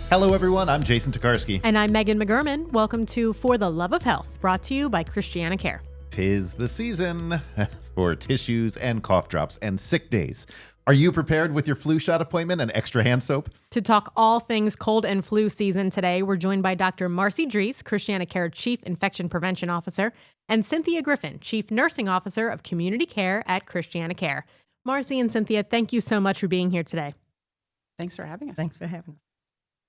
Hello, everyone. I'm Jason Tokarski. And I'm Megan McGurman. Welcome to For the Love of Health, brought to you by ChristianaCare. 'Tis the season for tissues and cough drops and sick days. Are you prepared with your flu shot appointment and extra hand soap? To talk all things cold and flu season today, we're joined by Dr. Marci Drees, ChristianaCare Chief Infection Prevention Officer, and Cynthia Griffin, Chief Nursing Officer of Community Care at ChristianaCare. Marci and Cynthia, thank you so much for being here today. Thanks for having us. Thanks for having us.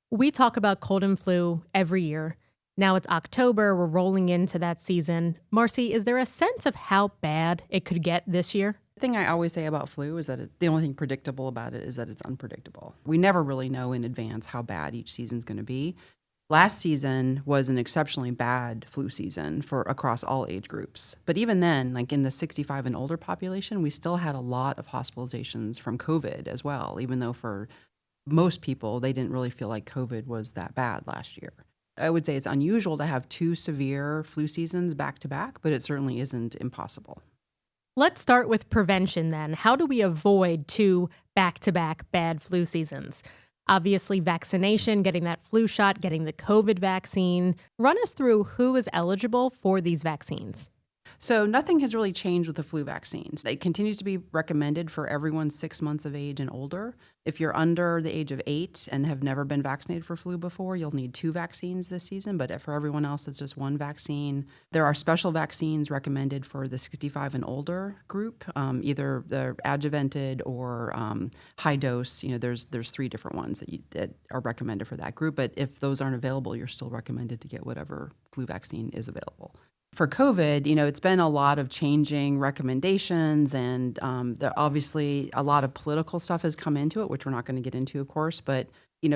We talk about cold and flu every year. Now it's October, we're rolling into that season. Marci, is there a sense of how bad it could get this year? The thing I always say about flu is that the only thing predictable about it is that it's unpredictable. We never really know in advance how bad each season's going to be. Last season was an exceptionally bad flu season for across all age groups. But even then, like in the 65 and older population, we still had a lot of hospitalizations from COVID as well, even though for most people, they didn't really feel like COVID was that bad last year. I would say it's unusual to have two severe flu seasons back to back, but it certainly isn't impossible. Let's start with prevention then. How do we avoid two back-to-back bad flu seasons? Obviously, vaccination, getting that flu shot, getting the COVID vaccine. Run us through who is eligible for these vaccines. So nothing has really changed with the flu vaccines. It continues to be recommended for everyone 6 months of age and older. If you're under the age of 8 and have never been vaccinated for flu before, you'll need 2 vaccines this season. But for everyone else, it's just 1 vaccine. There are special vaccines recommended for the 65 and older group, either the adjuvanted or high dose. You know, there's 3 different ones that are recommended for that group. But if those aren't available, you're still recommended to get whatever flu vaccine is available. For COVID, it's been a lot of changing recommendations, and obviously a lot of political stuff has come into it, which we're not going to get into, of course. But,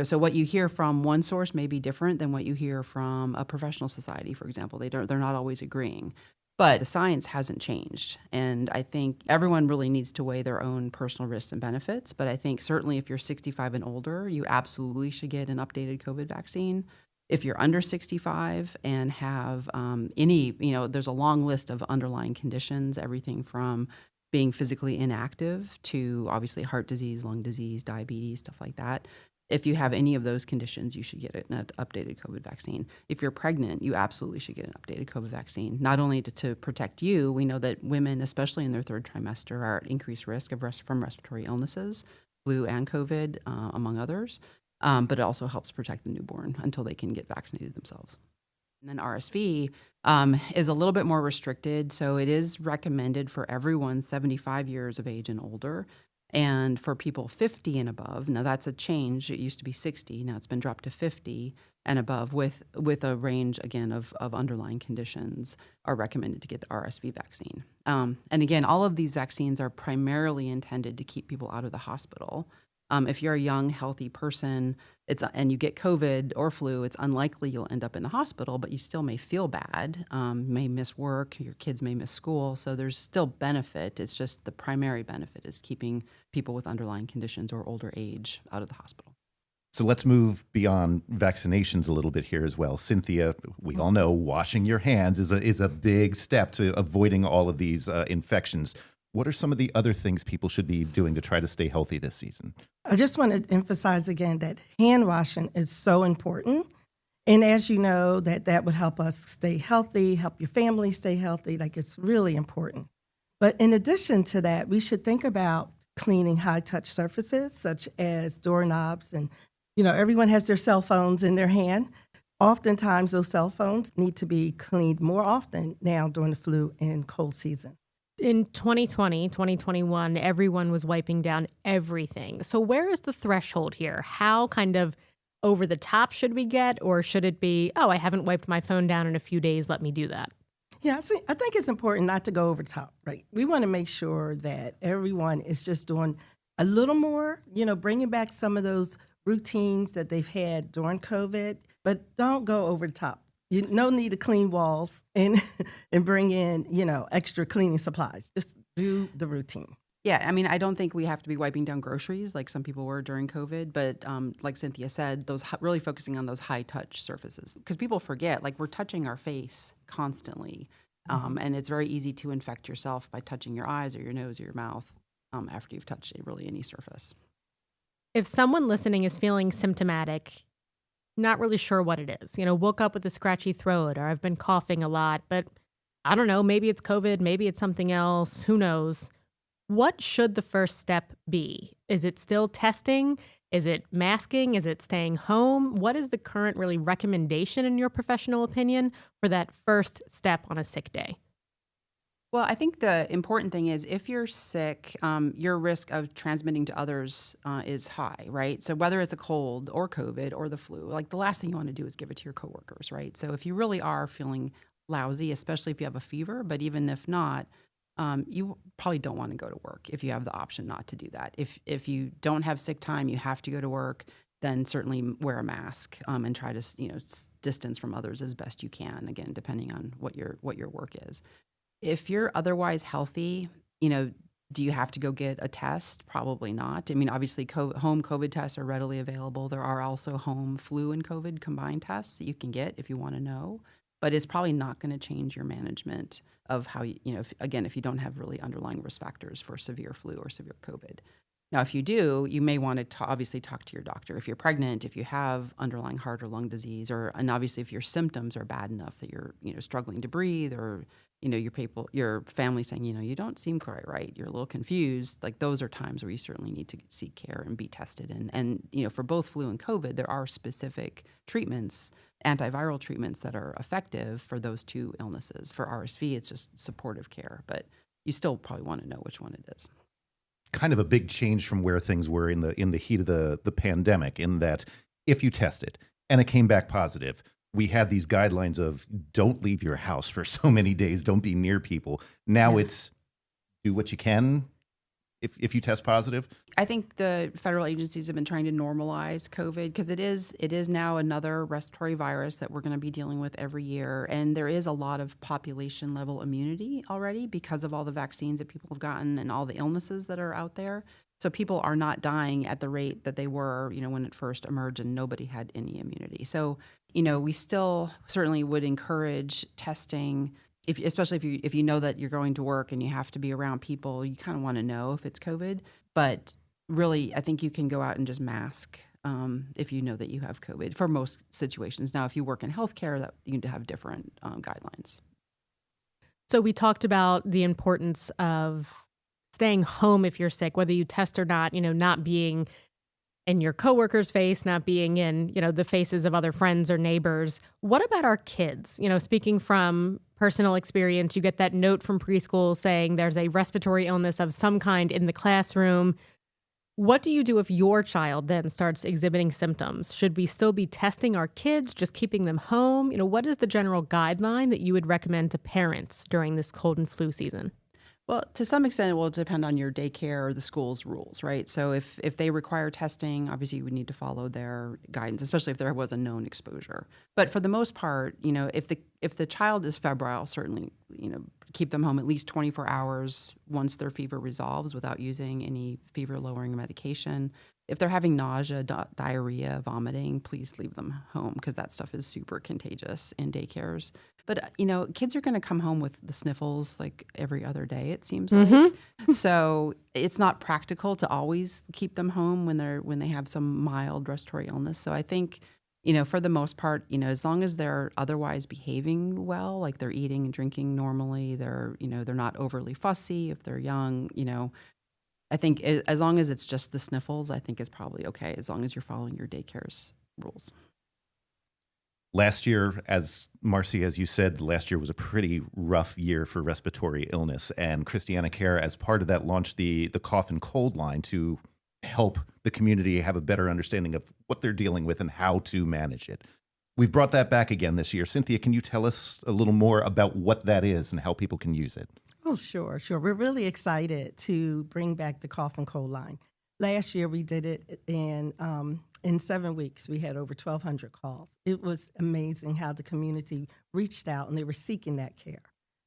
so what you hear from one source may be different than what you hear from a professional society, for example. They're not always agreeing. But the science hasn't changed, and I think everyone really needs to weigh their own personal risks and benefits. But I think certainly if you're 65 and older, you absolutely should get an updated COVID vaccine. If you're under 65 and have there's a long list of underlying conditions, everything from being physically inactive to obviously heart disease, lung disease, diabetes, stuff like that. If you have any of those conditions, you should get an updated COVID vaccine. If you're pregnant, you absolutely should get an updated COVID vaccine, not only to protect you. We know that women, especially in their 3rd trimester, are at increased risk from respiratory illnesses, flu and COVID, among others. But it also helps protect the newborn until they can get vaccinated themselves. And then RSV is a little bit more restricted, so it is recommended for everyone 75 years of age and older. And for people 50 and above, now that's a change. It used to be 60, now it's been dropped to 50 and above with a range, again, of underlying conditions are recommended to get the RSV vaccine. And again, all of these vaccines are primarily intended to keep people out of the hospital. If you're a young, healthy person and you get COVID or flu, it's unlikely you'll end up in the hospital, but you still may feel bad, may miss work, your kids may miss school, so there's still benefit. It's just the primary benefit is keeping people with underlying conditions or older age out of the hospital. So let's move beyond vaccinations a little bit here as well. Cynthia, we all know washing your hands is a big step to avoiding all of these infections. What are some of the other things people should be doing to try to stay healthy this season? I just want to emphasize again that hand washing is so important. And as you know, that would help us stay healthy, help your family stay healthy. Like, it's really important. But in addition to that, we should think about cleaning high-touch surfaces such as doorknobs. And, everyone has their cell phones in their hand. Oftentimes, those cell phones need to be cleaned more often now during the flu and cold season. In 2020, 2021, everyone was wiping down everything. So where is the threshold here? How kind of over the top should we get? Or should it be, I haven't wiped my phone down in a few days, let me do that? Yeah, I think it's important not to go over the top, right? We want to make sure that everyone is just doing a little more, bringing back some of those routines that they've had during COVID, but don't go over the top. No need to clean walls and bring in, extra cleaning supplies. Just do the routine. Yeah, I mean, I don't think we have to be wiping down groceries like some people were during COVID, but like Cynthia said, those really focusing on those high-touch surfaces. Because people forget, like, we're touching our face constantly, and it's very easy to infect yourself by touching your eyes or your nose or your mouth after you've touched really any surface. If someone listening is feeling symptomatic, not really sure what it is. Woke up with a scratchy throat, or I've been coughing a lot, but I don't know, maybe it's COVID, maybe it's something else, who knows? What should the first step be? Is it still testing? Is it masking? Is it staying home? What is the current really recommendation in your professional opinion for that first step on a sick day? Well, I think the important thing is if you're sick, your risk of transmitting to others is high, right? So whether it's a cold or COVID or the flu, like the last thing you want to do is give it to your coworkers, right? So if you really are feeling lousy, especially if you have a fever, but even if not, you probably don't want to go to work if you have the option not to do that. If you don't have sick time, you have to go to work, then certainly wear a mask and try to distance from others as best you can. Again, depending on what your work is. If you're otherwise healthy, do you have to go get a test? Probably not. I mean, obviously, home COVID tests are readily available. There are also home flu and COVID combined tests that you can get if you want to know. But it's probably not going to change your management of how, if you don't have really underlying risk factors for severe flu or severe COVID. Now, if you do, you may want to obviously talk to your doctor. If you're pregnant, if you have underlying heart or lung disease, and obviously if your symptoms are bad enough that you're, struggling to breathe, or, your family saying, you don't seem quite right, you're a little confused, like those are times where you certainly need to seek care and be tested. And for both flu and COVID, there are specific treatments, antiviral treatments that are effective for those two illnesses. For RSV, it's just supportive care, but you still probably want to know which one it is. Kind of a big change from where things were in the heat of the pandemic, in that if you tested and it came back positive, we had these guidelines of don't leave your house for so many days, don't be near people. Now it's do what you can if you test positive. I think the federal agencies have been trying to normalize COVID because it is now another respiratory virus that we're going to be dealing with every year. And there is a lot of population level immunity already because of all the vaccines that people have gotten and all the illnesses that are out there. So people are not dying at the rate that they were, when it first emerged and nobody had any immunity. So, we still certainly would encourage testing. Especially if you know that you're going to work and you have to be around people, you kind of want to know if it's COVID. But really, I think you can go out and just mask if you know that you have COVID for most situations. Now, if you work in healthcare, that you need to have different guidelines. So we talked about the importance of staying home if you're sick, whether you test or not, not being in your coworker's face, not being in, the faces of other friends or neighbors. What about our kids? Speaking from personal experience, you get that note from preschool saying there's a respiratory illness of some kind in the classroom. What do you do if your child then starts exhibiting symptoms? Should we still be testing our kids, just keeping them home? What is the general guideline that you would recommend to parents during this cold and flu season? Well, to some extent, it will depend on your daycare or the school's rules, right? So if they require testing, obviously you would need to follow their guidance, especially if there was a known exposure. But for the most part, if the child is febrile, certainly, keep them home at least 24 hours once their fever resolves without using any fever-lowering medication. If they're having nausea, diarrhea, vomiting, please leave them home because that stuff is super contagious in daycares. But, kids are going to come home with the sniffles like every other day, it seems like. So it's not practical to always keep them home when they have some mild respiratory illness. So I think, for the most part, as long as they're otherwise behaving well, like they're eating and drinking normally, they're not overly fussy if they're young, I think as long as it's just the sniffles, I think it's probably okay, as long as you're following your daycare's rules. Last year, as Marci, as you said, last year was a pretty rough year for respiratory illness, and ChristianaCare, as part of that, launched the cough and cold line to help the community have a better understanding of what they're dealing with and how to manage it. We've brought that back again this year. Cynthia, can you tell us a little more about what that is and how people can use it? Oh, sure. We're really excited to bring back the cough and cold line. Last year, we did it in 7 weeks. We had over 1,200 calls. It was amazing how the community reached out and they were seeking that care.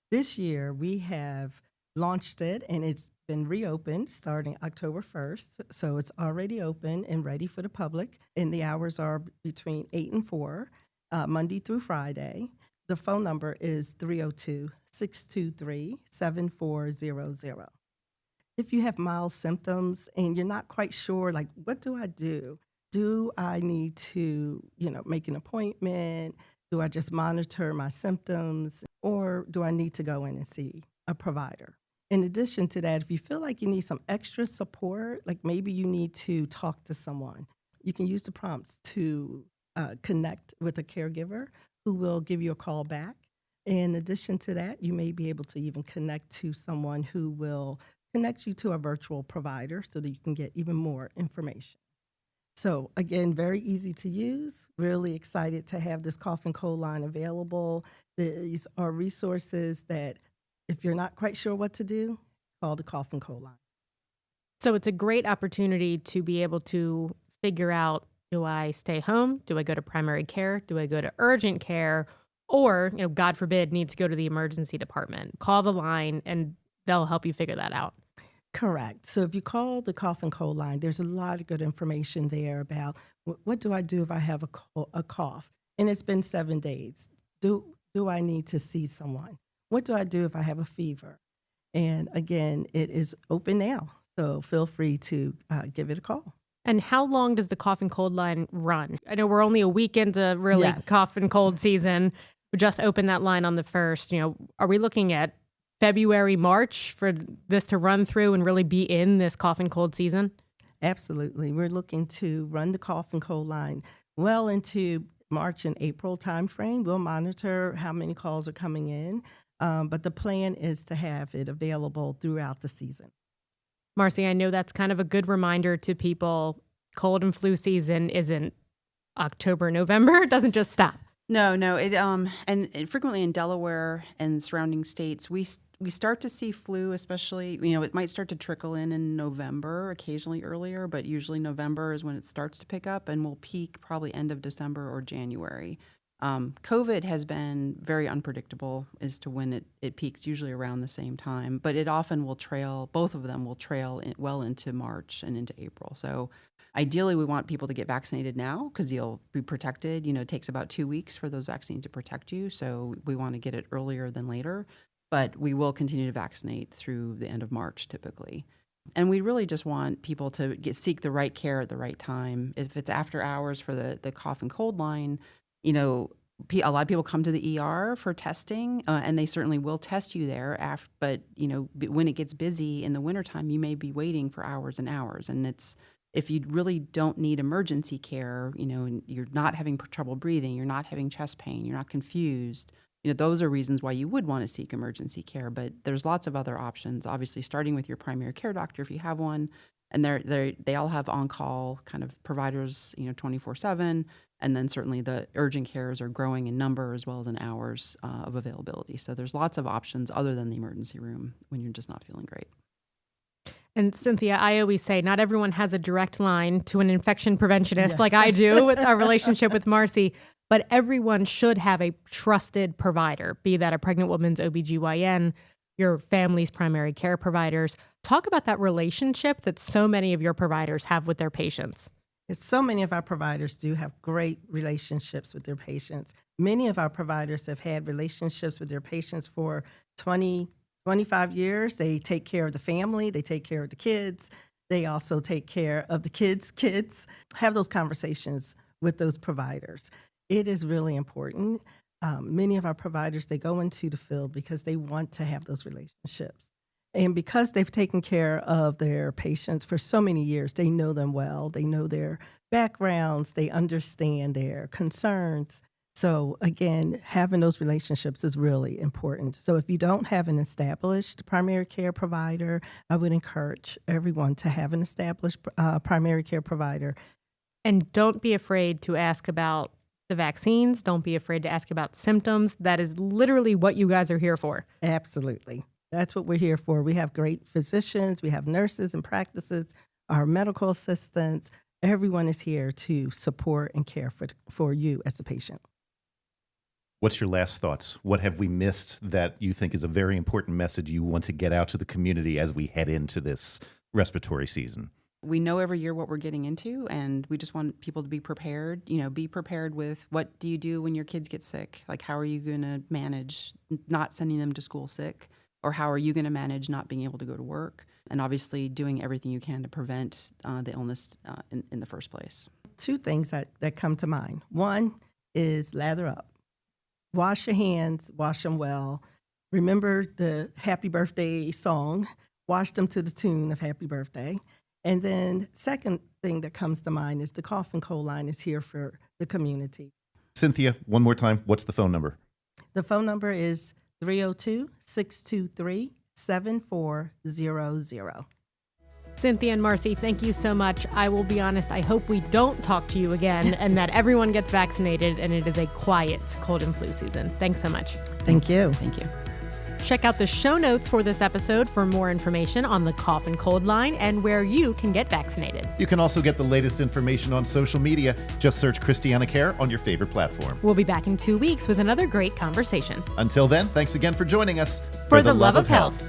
This year, we have launched it, and it's been reopened starting October 1st. So it's already open and ready for the public, and the hours are between 8 and 4, Monday through Friday. The phone number is 302-623-7400. If you have mild symptoms and you're not quite sure, like, what do I do Do I need to, make an appointment? Do I just monitor my symptoms? Or do I need to go in and see a provider? In addition to that, if you feel like you need some extra support, like maybe you need to talk to someone, you can use the prompts to connect with a caregiver who will give you a call back. In addition to that, you may be able to even connect to someone who will connect you to a virtual provider so that you can get even more information. So again, very easy to use. Really excited to have this cough and cold line available. These are resources that if you're not quite sure what to do, call the cough and cold line. So it's a great opportunity to be able to figure out, do I stay home? Do I go to primary care? Do I go to urgent care? Or, God forbid, need to go to the emergency department. Call the line and they'll help you figure that out. Correct. So if you call the cough and cold line, there's a lot of good information there about what do I do if I have a cough and it's been 7 days? Do I need to see someone? What do I do if I have a fever? And again, it is open now, so feel free to give it a call. And how long does the cough and cold line run? I know we're only a week into really cough and cold season. We just opened that line on the 1st. Are we looking at February, March for this to run through and really be in this cough and cold season? Absolutely. We're looking to run the cough and cold line well into March and April timeframe. We'll monitor how many calls are coming in, but the plan is to have it available throughout the season. Marci, I know that's kind of a good reminder to people. Cold and flu season isn't October, November. It doesn't just stop. No. And frequently in Delaware and surrounding states, we start to see flu, especially, it might start to trickle in November, occasionally earlier, but usually November is when it starts to pick up and will peak probably end of December or January. COVID has been very unpredictable as to when it peaks, usually around the same time, but it often will trail, both of them will trail well into March and into April. So ideally, we want people to get vaccinated now because you'll be protected. It takes about 2 weeks for those vaccines to protect you. So we want to get it earlier than later, but we will continue to vaccinate through the end of March typically. And we really just want people to seek the right care at the right time. If it's after hours for the cough and cold line, a lot of people come to the ER for testing, and they certainly will test you there. But when it gets busy in the wintertime, you may be waiting for hours and hours. And if you really don't need emergency care, and you're not having trouble breathing, you're not having chest pain, you're not confused, those are reasons why you would want to seek emergency care. But there's lots of other options. Obviously, starting with your primary care doctor if you have one, and they all have on-call kind of providers, 24/7. And then certainly the urgent cares are growing in number as well as in hours of availability. So there's lots of options other than the emergency room when you're just not feeling great. And Cynthia, I always say not everyone has a direct line to an infection preventionist like I do with our relationship with Marci, but everyone should have a trusted provider, be that a pregnant woman's OBGYN, your family's primary care providers. Talk about that relationship that so many of your providers have with their patients. So many of our providers do have great relationships with their patients. Many of our providers have had relationships with their patients for 20, 25 years. They take care of the family. They take care of the kids. They also take care of the kids. Have those conversations with those providers. It is really important. Many of our providers, they go into the field because they want to have those relationships. And because they've taken care of their patients for so many years, they know them well. They know their backgrounds. They understand their concerns. So again, having those relationships is really important. So if you don't have an established primary care provider, I would encourage everyone to have an established primary care provider. And don't be afraid to ask about the vaccines. Don't be afraid to ask about symptoms. That is literally what you guys are here for. Absolutely. That's what we're here for. We have great physicians, we have nurses and practices, our medical assistants. Everyone is here to support and care for you as a patient. What's your last thoughts? What have we missed that you think is a very important message you want to get out to the community as we head into this respiratory season? We know every year what we're getting into, and we just want people to be prepared. Be prepared with what do you do when your kids get sick? Like, how are you going to manage not sending them to school sick? Or how are you going to manage not being able to go to work? and obviously doing everything you can to prevent the illness in the first place. Two things that come to mind. One is lather up. Wash your hands, wash them well. Remember the happy birthday song. Wash them to the tune of happy birthday. And then second thing that comes to mind is the cough and cold line is here for the community. Cynthia, one more time, what's the phone number? The phone number is 302-623-7400. Cynthia and Marci, thank you so much. I will be honest, I hope we don't talk to you again and that everyone gets vaccinated and it is a quiet cold and flu season. Thanks so much. Thank you. Thank you. Check out the show notes for this episode for more information on the cough and cold line and where you can get vaccinated. You can also get the latest information on social media. Just search ChristianaCare on your favorite platform. We'll be back in 2 weeks with another great conversation. Until then, thanks again for joining us. For the love of health.